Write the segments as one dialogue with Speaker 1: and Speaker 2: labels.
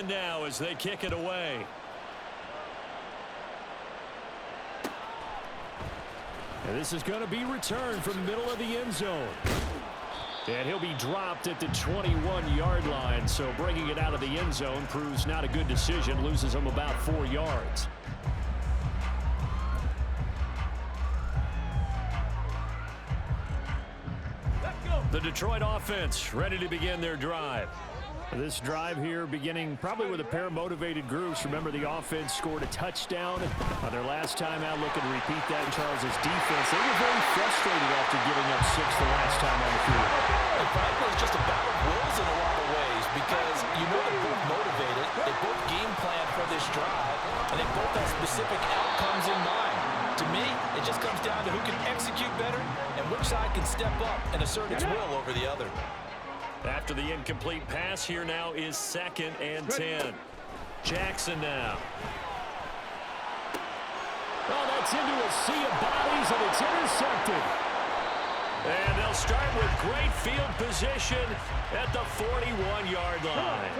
Speaker 1: Now as they kick it away. And this is going to be returned from the middle of the end zone. And he'll be dropped at the 21-yard line. So bringing it out of the end zone proves not a good decision. Loses him about 4 yards. The Detroit offense ready to begin their drive. This drive here beginning probably with a pair of motivated groups. Remember, the offense scored a touchdown on their last time out. Looking to repeat that in Charles's defense. They were very frustrated after giving up 6 the last time on the field.
Speaker 2: And frankly, it's just a battle of wills in a lot of ways because you know they're both motivated. They both game plan for this drive, and they both have specific outcomes in mind. To me, it just comes down to who can execute better and which side can step up and assert its will over the other.
Speaker 1: After the incomplete pass, here now is 2nd and 10. Jackson now. Oh, that's into a sea of bodies, and it's intercepted. And they'll start with great field position at the 41-yard line.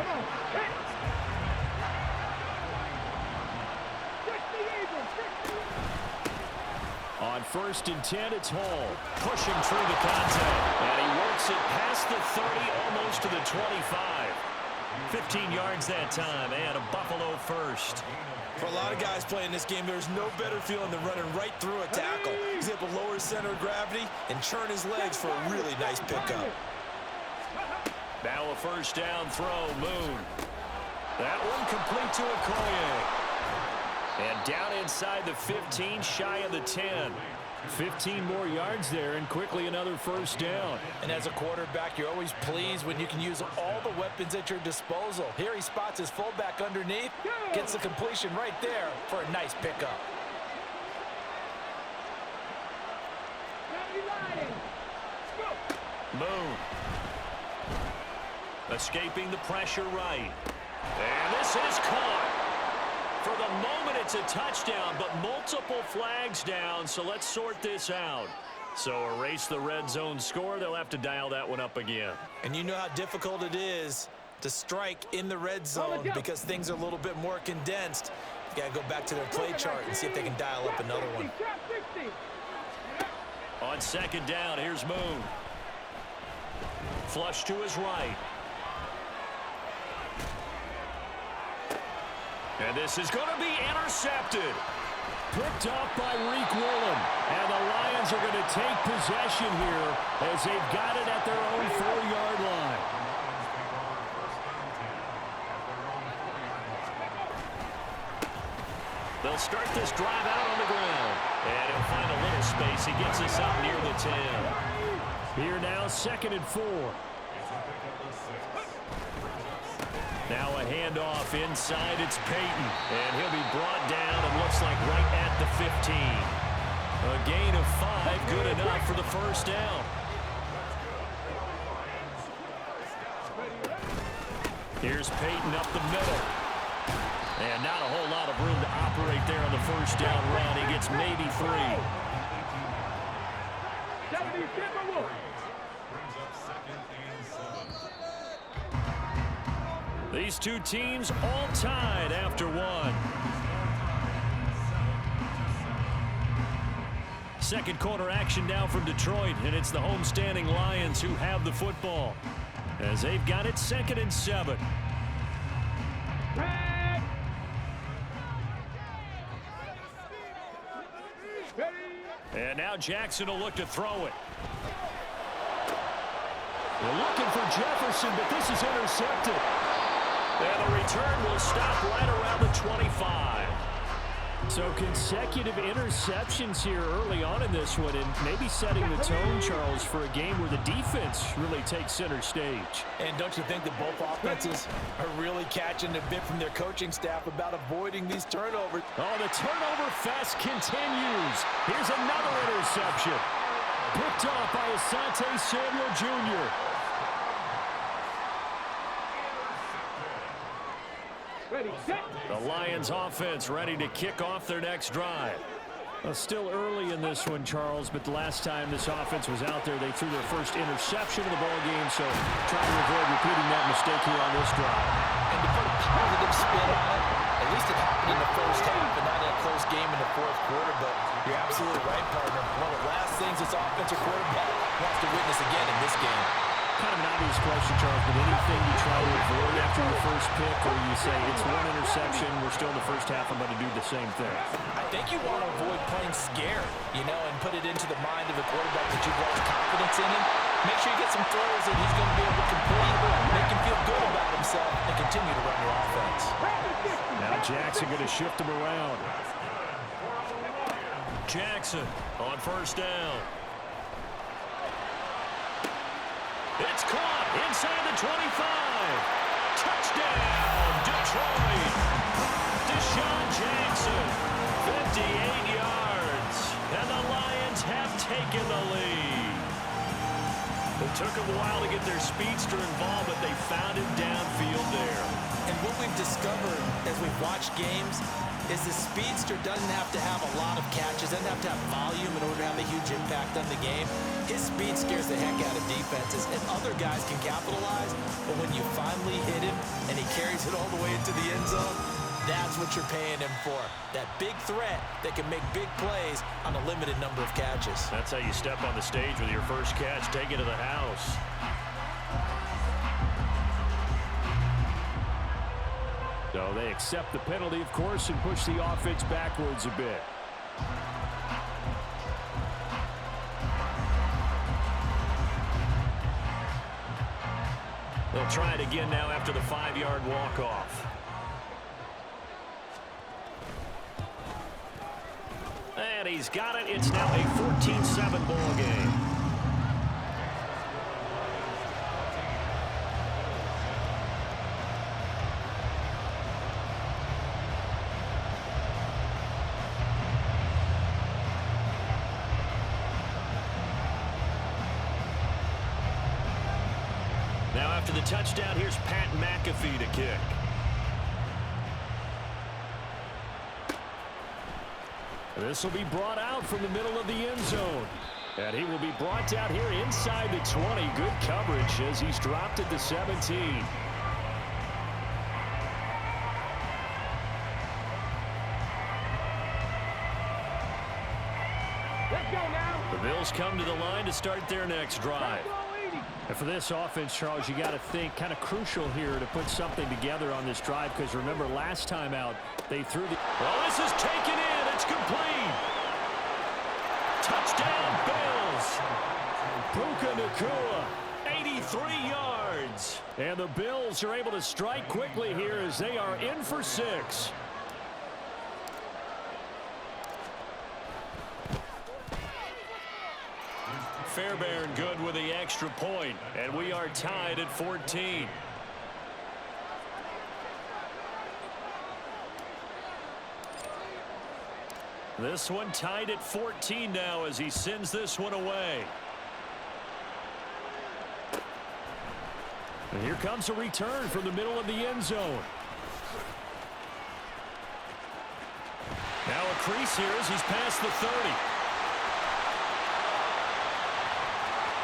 Speaker 1: On 1st and 10, it's Hall. Pushing through the contact. And he works it past the 30, almost to the 25. 15 yards that time, and a Buffalo first.
Speaker 2: For a lot of guys playing this game, there's no better feeling than running right through a tackle. He's able to lower his center of gravity and churn his legs for a really nice pickup.
Speaker 1: Now a first down throw, Moon. That one complete to Okoye. And down inside the 15, shy of the 10. 15 more yards there, and quickly another first down.
Speaker 2: And as a quarterback, you're always pleased when you can use all the weapons at your disposal. Here he spots his fullback underneath, gets the completion right there for a nice pickup.
Speaker 1: Moon. Escaping the pressure right. And this is caught. For the moment, it's a touchdown, but multiple flags down, so let's sort this out. So erase the red zone score. They'll have to dial that one up again.
Speaker 2: And you know how difficult it is to strike in the red zone because things are a little bit more condensed. You got to go back to their play chart and see if they can dial up another one.
Speaker 1: On 2nd down, here's Moon. Flush to his right. And this is going to be intercepted. Picked off by Reek Willem. And the Lions are going to take possession here as they've got it at their own 4-yard line. They'll start this drive out on the ground. And he'll find a little space. He gets us up near the 10. Here now, 2nd and 4. Now a handoff inside. It's Peyton. And he'll be brought down and looks like right at the 15. A gain of 5, good enough for the first down. Here's Peyton up the middle. And not a whole lot of room to operate there on the first down run. He gets maybe 3. These two teams all tied after 1. 2nd quarter action now from Detroit, and it's the homestanding Lions who have the football as they've got it 2nd and 7. And now Jackson will look to throw it. They're looking for Jefferson, but this is intercepted. And the return will stop right around the 25. So consecutive interceptions here early on in this one, and maybe setting the tone, Charles, for a game where the defense really takes center stage.
Speaker 2: And don't you think that both offenses are really catching a bit from their coaching staff about avoiding these turnovers?
Speaker 1: Oh, the turnover fest continues. Here's another interception. Picked off by Asante Samuel Jr. The Lions offense ready to kick off their next drive. Still early in this one, Charles, but the last time this offense was out there, they threw their first interception of the ball game, so trying to avoid repeating that mistake here on this drive.
Speaker 2: And to put a game?
Speaker 1: Kind of an obvious question, Charles, but anything you try to avoid after your first pick, or you say it's one interception, we're still in the first half, I'm going to do the same thing?
Speaker 2: I think you want to avoid playing scared, and put it into the mind of a quarterback that you've lost confidence in him. Make sure you get some throws that he's going to be able to complete, make him feel good about himself, and continue to run your offense.
Speaker 1: Now Jackson going to shift him around. Jackson on first down. It's caught inside the 25. Touchdown, Detroit. Deshaun Jackson, 58 yards. And the Lions have taken the lead. It took them a while to get their speedster involved, but they found him downfield there.
Speaker 2: And what we've discovered as we've watched games is the speedster doesn't have to have a lot of catches, doesn't have to have volume in order to have a huge impact on the game. His speed scares the heck out of defenses, and other guys can capitalize, but when you finally hit him and he carries it all the way into the end zone, that's what you're paying him for. That big threat that can make big plays on a limited number of catches.
Speaker 1: That's how you step on the stage with your first catch, take it to the house. So they accept the penalty, of course, and push the offense backwards a bit. They'll try it again now after the 5-yard walk-off. And he's got it. It's now a 14-7 ball game. Now after the touchdown, here's Pat McAfee to kick. This will be brought out from the middle of the end zone. And he will be brought down here inside the 20. Good coverage as he's dropped at the 17.
Speaker 3: Let's go now.
Speaker 1: The Bills come to the line to start their next drive. And for this offense, Charles, you got to think kind of crucial here to put something together on this drive, because remember last time out they threw the... Well, this is taken in. It's complete. Touchdown, Bills. Puka Nacua, 83 yards. And the Bills are able to strike quickly here as they are in for 6. Fairbairn good with the extra point, and we are tied at 14. This one tied at 14 now as he sends this one away. And here comes a return from the middle of the end zone. Now a crease here as he's past the 30.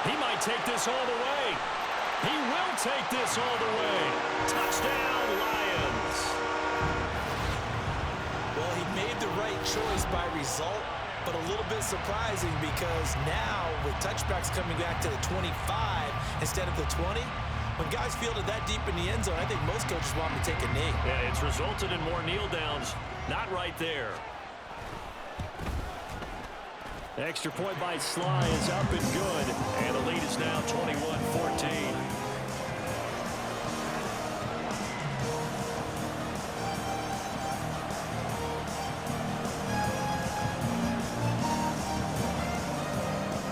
Speaker 1: He might take this all the way. He will take this all the way. Touchdown, Lions.
Speaker 2: Well, he made the right choice by result, but a little bit surprising because now with touchbacks coming back to the 25 instead of the 20, when guys fielded that deep in the end zone, I think most coaches want him to take a knee.
Speaker 1: Yeah, it's resulted in more kneel downs. Not right there. Extra point by Sly is up and good. And the lead is now 21-14.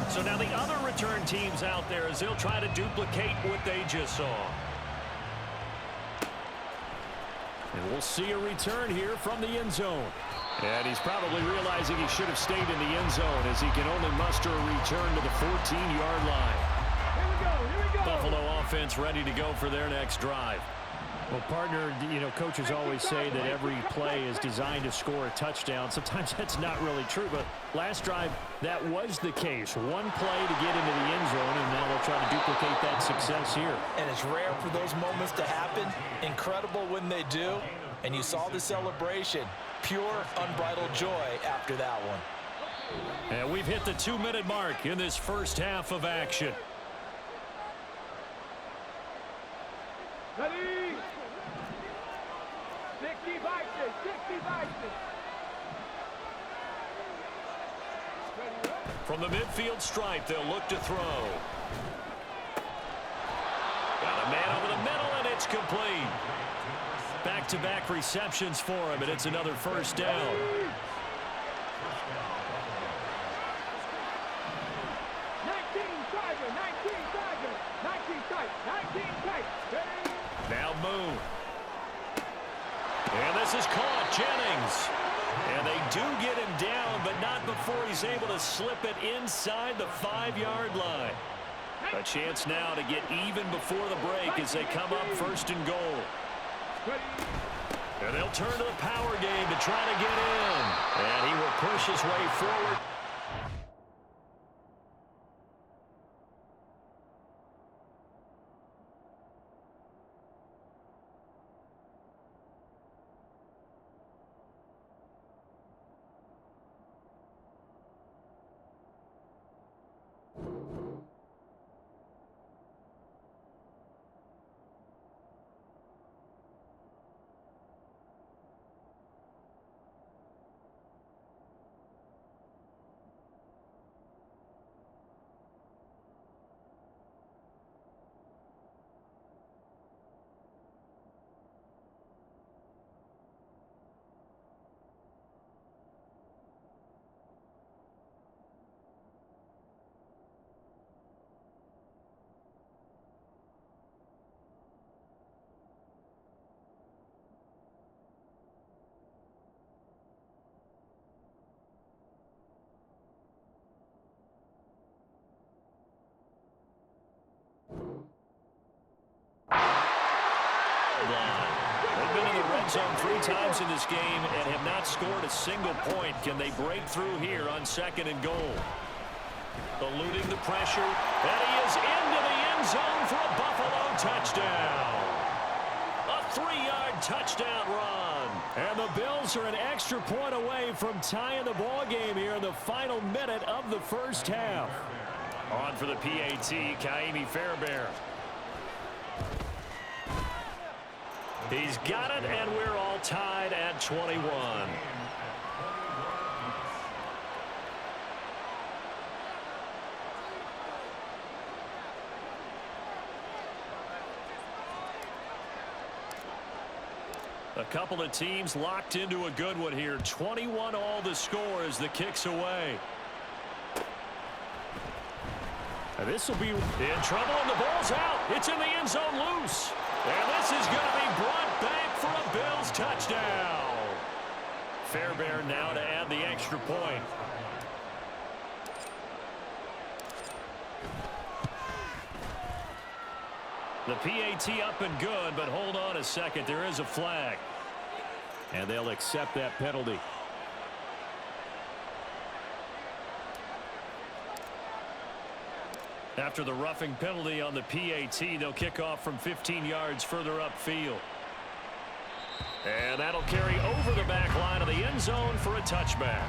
Speaker 1: So now the other return teams out there as they'll try to duplicate what they just saw. And we'll see a return here from the end zone. And he's probably realizing he should have stayed in the end zone as he can only muster a return to the 14-yard line.
Speaker 3: Here we go.
Speaker 1: Buffalo offense ready to go for their next drive. Well, partner, coaches always say that every play is designed to score a touchdown. Sometimes that's not really true, but last drive, that was the case. One play to get into the end zone, and now they'll try to duplicate that success here.
Speaker 2: And it's rare for those moments to happen. Incredible when they do. And you saw the celebration. Pure, unbridled joy after that one.
Speaker 1: And we've hit the 2-minute mark in this first half of action. From the midfield stripe, they'll look to throw. Got a man over the middle, and it's complete. Back-to-back receptions for him, and it's another first down. Now Moon. And this is caught. Jennings. And they do get him down, but not before he's able to slip it inside the 5-yard line. A chance now to get even before the break as they come up first and goal. And they'll turn to the power game to try to get in. And he will push his way forward. They've been in the red zone 3 times in this game and have not scored a single point. Can they break through here on second and goal? Eluding the pressure, and he is into the end zone for a Buffalo touchdown. A 3-yard touchdown run. And the Bills are an extra point away from tying the ball game here in the final minute of the first half. On for the PAT, Kaimi Fairbairn. He's got it, and we're all tied at 21. A couple of teams locked into a good one here. 21 all the score as the kick's away. And this will be in trouble, and the ball's out. It's in the end zone loose. And this is going to be brought back for a Bills touchdown. Fairbairn now to add the extra point. The PAT up and good, but hold on a second. There is a flag. And they'll accept that penalty. After the roughing penalty on the PAT, they'll kick off from 15 yards further upfield. And that'll carry over the back line of the end zone for a touchback.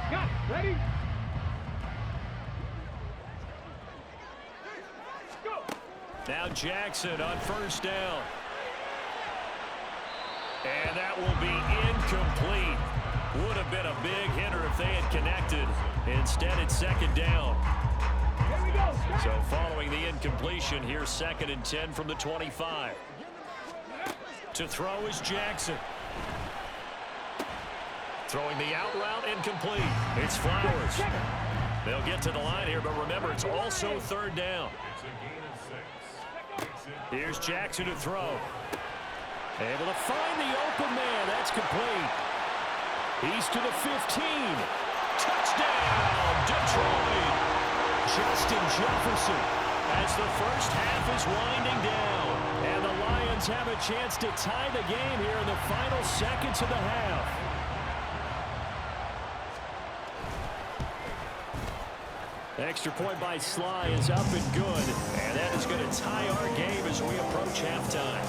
Speaker 3: Got it. Ready? Go.
Speaker 1: Now Jackson on first down. And that will be incomplete. Would have been a big hitter if they had connected. Instead, it's second down.
Speaker 3: Here we go.
Speaker 1: So following the incompletion, here's 2nd and 10 from the 25. To throw is Jackson. Throwing the out route, incomplete. It's Flowers. They'll get to the line here, but remember, it's also 3rd down. Here's Jackson to throw. Able to find the open man. That's complete. He's to the 15. Touchdown, Detroit. Justin Jefferson as the first half is winding down. And the Lions have a chance to tie the game here in the final seconds of the half. Extra point by Sly is up and good. And that is going to tie our game as we approach halftime.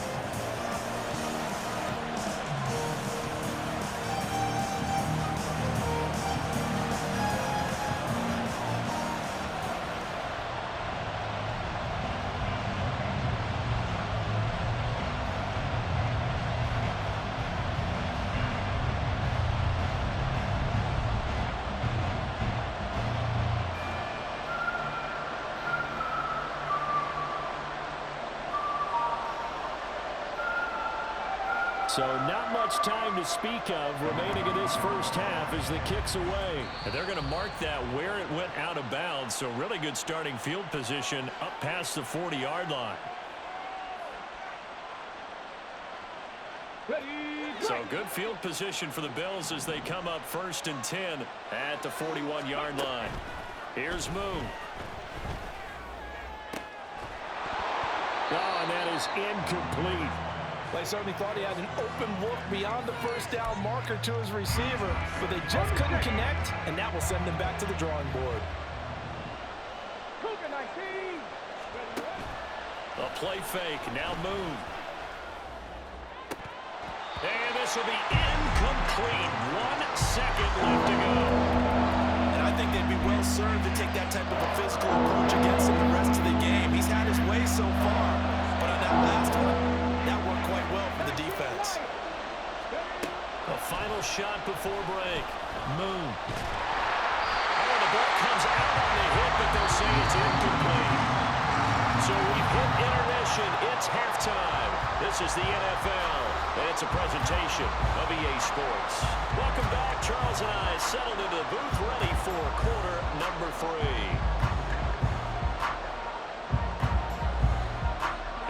Speaker 1: So not much time to speak of remaining in this first half as the kick's away. And they're going to mark that where it went out of bounds. So really good starting field position up past the 40-yard line. So good field position for the Bills as they come up 1st and 10 at the 41-yard line. Here's Moon. Oh, and that is incomplete.
Speaker 2: They certainly thought he had an open look beyond the first down marker to his receiver, but they just couldn't connect, and that will send them back to the drawing board.
Speaker 1: A play fake, now Moon. And this will be incomplete. 1 second left to go.
Speaker 2: And I think they'd be well served to take that type of a physical approach against him the rest of the game. He's had his way so far, but on that last one, that worked quite well for the defense.
Speaker 1: A final shot before break. Moon. Oh, the ball comes out on the hit, but they'll say it's incomplete. So we've hit intermission. It's halftime. This is the NFL, and it's a presentation of EA Sports. Welcome back. Charles and I settled into the booth, ready for quarter number 3.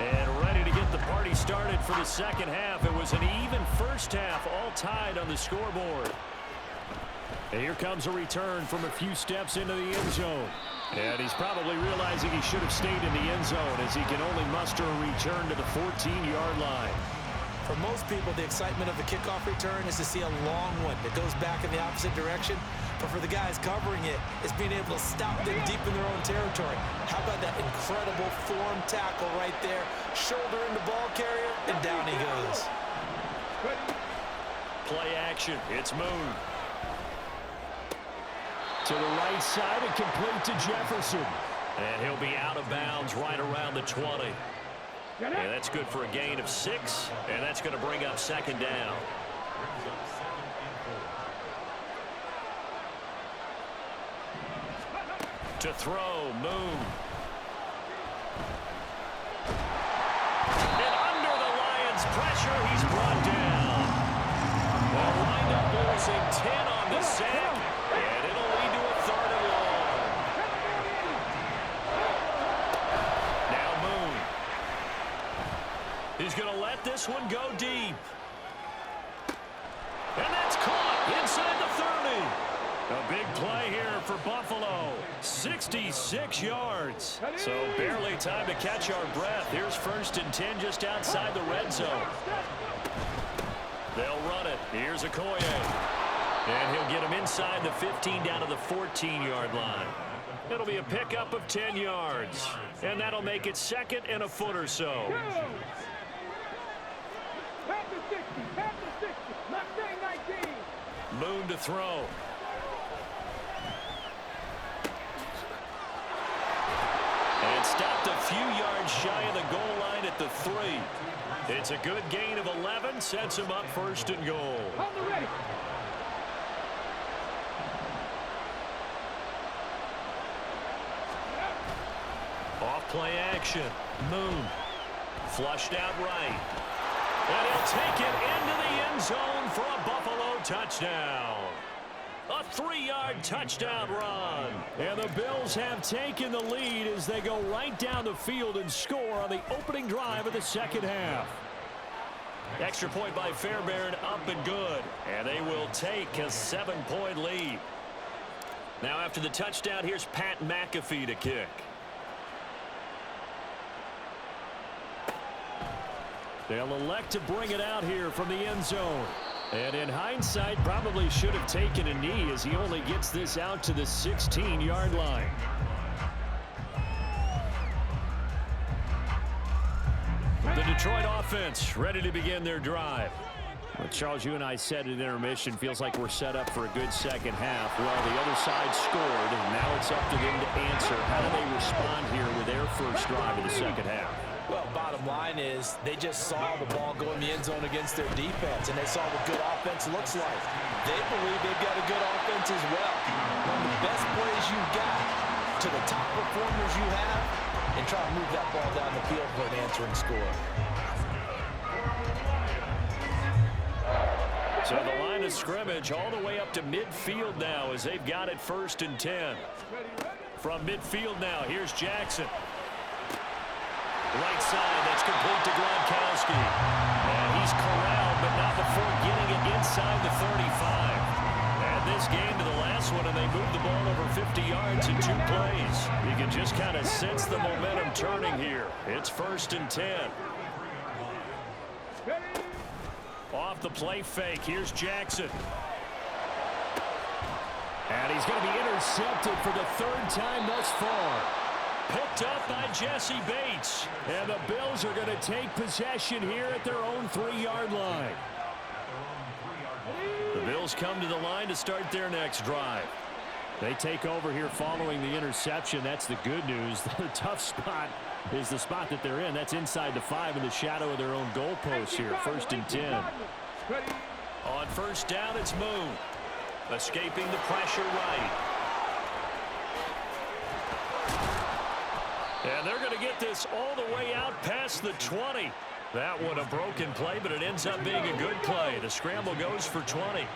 Speaker 1: And ready to get the party started for the second half. It was an even first half, all tied on the scoreboard. And here comes a return from a few steps into the end zone. And he's probably realizing he should have stayed in the end zone as he can only muster a return to the 14-yard line.
Speaker 2: For most people, the excitement of the kickoff return is to see a long one that goes back in the opposite direction. But for the guys covering it, it's being able to stop them deep in their own territory. How about that incredible form tackle right there? Shoulder into ball carrier, and down he goes.
Speaker 1: Play action. It's Moon. To the right side and complete to Jefferson. And he'll be out of bounds right around the 20. And that's good for a gain of 6. And that's going to bring up 2nd down. To throw, Moon. And under the Lions' pressure, he's brought down. Well, wind up losing 10 on the sack. And it'll lead to a 3rd and long. Now Moon. He's going to let this one go deep. And that's caught inside the 30. A big play here for Buffalo. 66 yards. So barely time to catch our breath. Here's 1st and 10 just outside the red zone. They'll run it. Here's Okoye. And he'll get him inside the 15 down to the 14-yard line. It'll be a pickup of 10 yards. And that'll make it 2nd and a foot or so. Moon to throw. And stopped a few yards shy of the goal line at the 3. It's a good gain of 11. Sets him up 1st and goal. Off play action. Moon. Flushed out right. And he'll take it into the end zone for a Buffalo touchdown. A 3-yard touchdown run. And the Bills have taken the lead as they go right down the field and score on the opening drive of the second half. Extra point by Fairbairn, up and good. And they will take a 7-point lead. Now after the touchdown, here's Pat McAfee to kick. They'll elect to bring it out here from the end zone. And in hindsight, probably should have taken a knee as he only gets this out to the 16-yard line. The Detroit offense ready to begin their drive. Well, Charles, you and I said at intermission, feels like we're set up for a good second half. Well, the other side scored, and now it's up to them to answer. How do they respond here with their first drive of the second half?
Speaker 2: Well, bottom line is they just saw the ball go in the end zone against their defense, and they saw what good offense looks like. They believe they've got a good offense as well. One of the best plays you've got to the top performers you have, and try to move that ball down the field for an answering score.
Speaker 1: of scrimmage all the way up to midfield now as they've got it 1st and 10. From midfield now, here's Jackson. Right side, that's complete to Gronkowski. And he's corralled, but not before getting it inside the 35. Add this game to the last one, and they moved the ball over 50 yards in 2 plays. You can just kind of sense the momentum turning here. It's 1st and 10. Off the play fake, here's Jackson. And he's going to be intercepted for the 3rd time thus far. Picked up by Jesse Bates. And the Bills are going to take possession here at their own 3-yard line. The Bills come to the line to start their next drive. They take over here following the interception. That's the good news. The tough spot is the spot that they're in. That's inside the 5 in the shadow of their own goalpost here. 1st and 10. On 1st down, it's Moon. Escaping the pressure right. And they're going to get this all the way out past the 20. That one a broken play, but it ends up being a good play. The scramble goes for 20.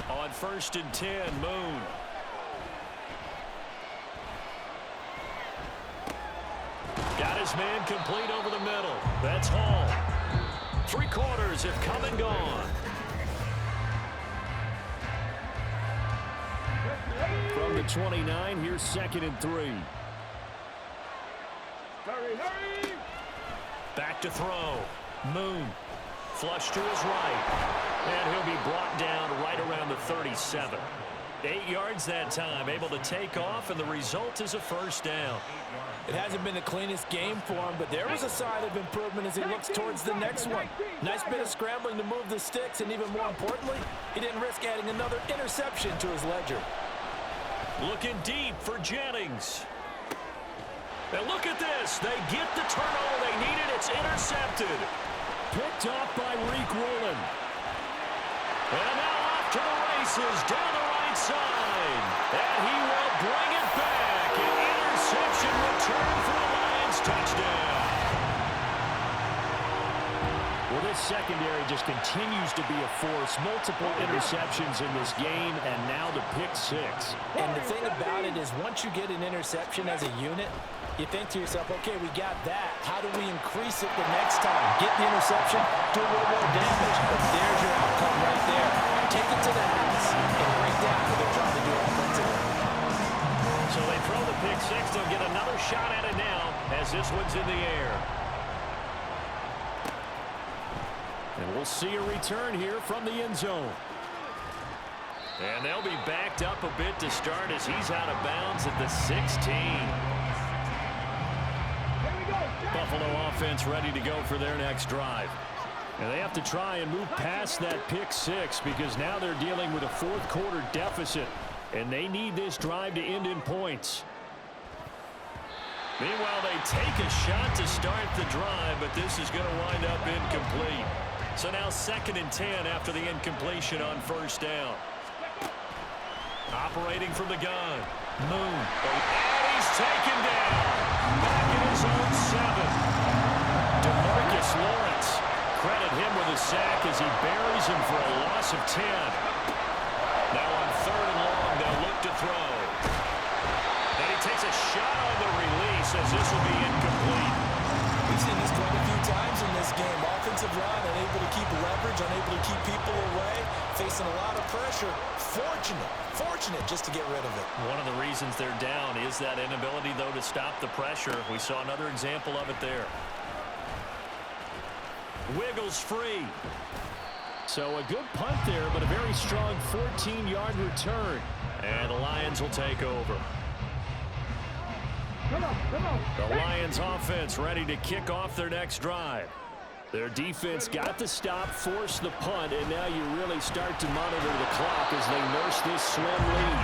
Speaker 1: On 1st and 10, Moon. Got his man complete over the middle. That's Hall. 3 quarters have come and gone. From the 29, here's 2nd and 3.
Speaker 3: Hurry, hurry!
Speaker 1: Back to throw. Moon. Flush to his right. And he'll be brought down right around the 37. 8 yards that time. Able to take off, and the result is a 1st down.
Speaker 2: It hasn't been the cleanest game for him, but there was a sign of improvement as he looks towards the next one. Nice bit of scrambling to move the sticks, and even more importantly, he didn't risk adding another interception to his ledger.
Speaker 1: Looking deep for Jennings. And look at this. They get the turnover they needed. It's intercepted. Picked off by Reek Rowland. And now off to the races down the right side. And he will bring it back. An interception return for the Lions. Touchdown. Well, this secondary just continues to be a force. Multiple interceptions in this game, and now the pick 6.
Speaker 2: And the thing about it is once you get an interception as a unit, you think to yourself, okay, we got that. How do we increase it the next time? Get the interception, do a little more damage. But there's your outcome right there. Take it to the house and bring down what they're trying to do offensively.
Speaker 1: So they throw the pick 6. They'll get another shot at it now as this one's in the air. And we'll see a return here from the end zone. And they'll be backed up a bit to start as he's out of bounds at the 16. Buffalo offense ready to go for their next drive. And they have to try and move past that pick 6 because now they're dealing with a 4th quarter deficit. And they need this drive to end in points. Meanwhile, they take a shot to start the drive, but this is going to wind up incomplete. So now 2nd and 10 after the incompletion on 1st down. Operating from the gun. Moon. And he's taken down. Back in his own 7. DeMarcus Lawrence. Credit him with a sack as he buries him for a loss of 10. Now on 3rd and long, they'll look to throw. And he takes a shot on the release as this will be incomplete.
Speaker 2: We've seen this quite a few times in this game. Offensive line unable to keep leverage, unable to keep people away, facing a lot of pressure. Fortunate just to get rid of it.
Speaker 1: One of the reasons they're down is that inability, though, to stop the pressure. We saw another example of it there. Wiggles free. So a good punt there, but a very strong 14-yard return. And the Lions will take over. The Lions offense ready to kick off their next drive. Their defense got the stop, forced the punt, and now you really start to monitor the clock as they nurse this slim lead.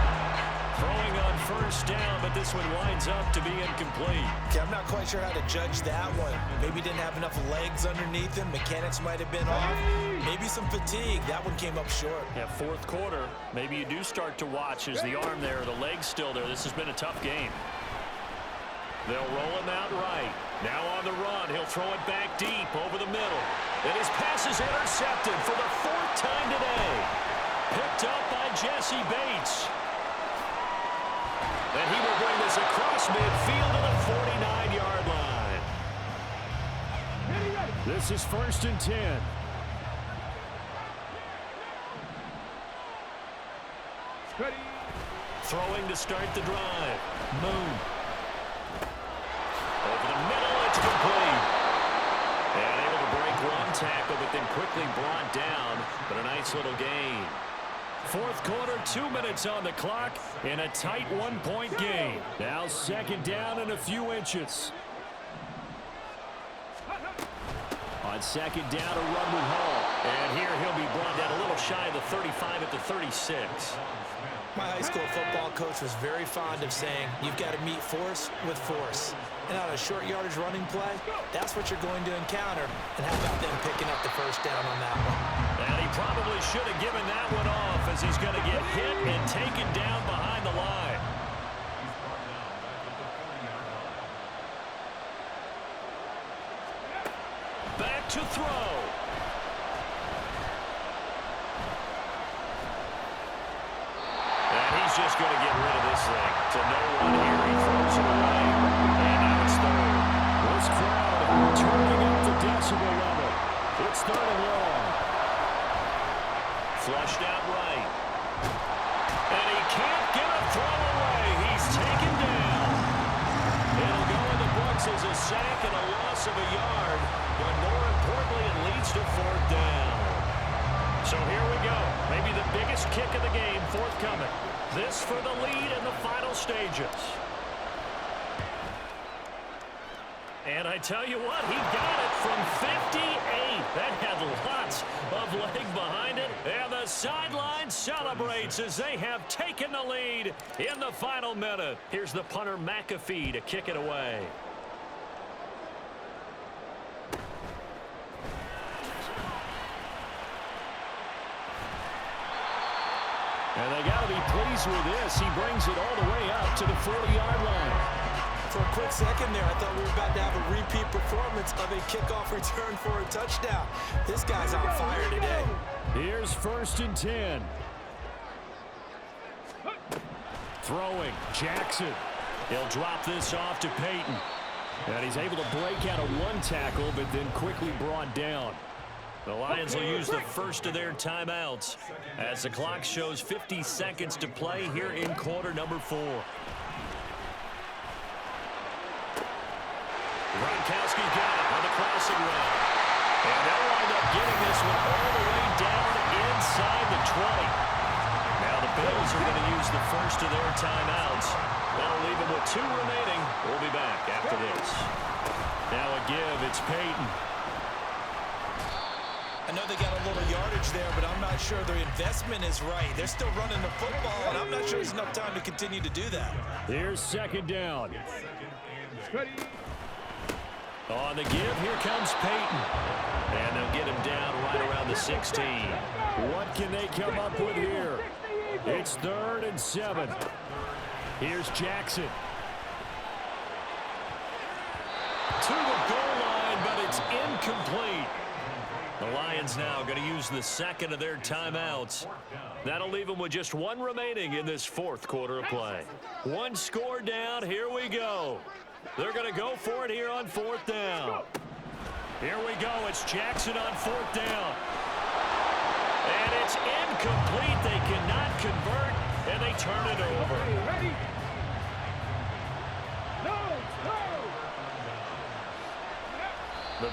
Speaker 1: Throwing on 1st down, but this one winds up to be incomplete.
Speaker 2: Okay, I'm not quite sure how to judge that one. Maybe didn't have enough legs underneath him. Mechanics might have been off. Maybe some fatigue. That one came up short.
Speaker 1: Yeah, 4th quarter, maybe you do start to watch. Is the arm there, the leg's still there? This has been a tough game. They'll roll him out right. Now on the run, he'll throw it back deep over the middle. And his pass is intercepted for the 4th time today. Picked up by Jesse Bates. And he will bring this across midfield to the 49-yard line. This is 1st and 10.
Speaker 3: Ready.
Speaker 1: Throwing to start the drive. Moon. Over the middle, it's complete. And able to break one tackle, but then quickly brought down. But a nice little gain. 4th quarter, 2 minutes on the clock in a tight 1-point game. Now 2nd down and a few inches. On 2nd down, a run with Hall. And here he'll be brought down a little shy of the 35 at the 36.
Speaker 2: My high school football coach was very fond of saying, you've got to meet force with force. And on a short yardage running play, that's what you're going to encounter. And how about them picking up the 1st down on that one?
Speaker 1: And he probably should have given that one off as he's going to get hit and taken down behind the line. Back to throw. And he's just going to get rid of this thing. To no one here, he throws it away. And now it's 3rd. This crowd turning up the decibel level. It's 3rd and long. Flushed out right. And he can't get a throw away. He's taken down. It'll go in the books as a sack and a loss of a yard. But more importantly, it leads to 4th down. So here we go. Maybe the biggest kick of the game forthcoming. This for the lead in the final stages. And I tell you what, he got it from 58. That had lots of leg behind it. And the sideline celebrates as they have taken the lead in the final minute. Here's the punter McAfee to kick it away. And they got to be pleased with this. He brings it all the way up to the 40-yard line.
Speaker 2: For a quick second there, I thought we were about to have a repeat performance of a kickoff return for a touchdown. This guy's on fire today.
Speaker 1: Here's 1st and 10. Throwing, Jackson. He'll drop this off to Peyton. And he's able to break out of one tackle, but then quickly brought down. The Lions will use the first of their timeouts as the clock shows 50 seconds to play here in quarter number 4. Gronkowski got it on the crossing route. And they'll wind up getting this one all the way down inside the 20. Now the Bills are going to use the first of their timeouts. That'll leave them with 2 remaining. We'll be back after this. Now a give, it's Peyton.
Speaker 2: I know they got a little yardage there, but I'm not sure their investment is right. They're still running the football, and I'm not sure there's enough time to continue to do that.
Speaker 1: Here's 2nd down.
Speaker 3: Ready.
Speaker 1: On the give, here comes Peyton. And they'll get him down right around the 16. What can they come up with here? It's 3rd and 7. Here's Jackson. To the goal line, but it's incomplete. The Lions now going to use the second of their timeouts. That'll leave them with just 1 remaining in this 4th quarter of play. 1 score down. Here we go. They're going to go for it here on 4th down. Here we go. It's Jackson on 4th down. And it's incomplete. They cannot convert, and they turn it over.
Speaker 3: Ready. No.
Speaker 1: The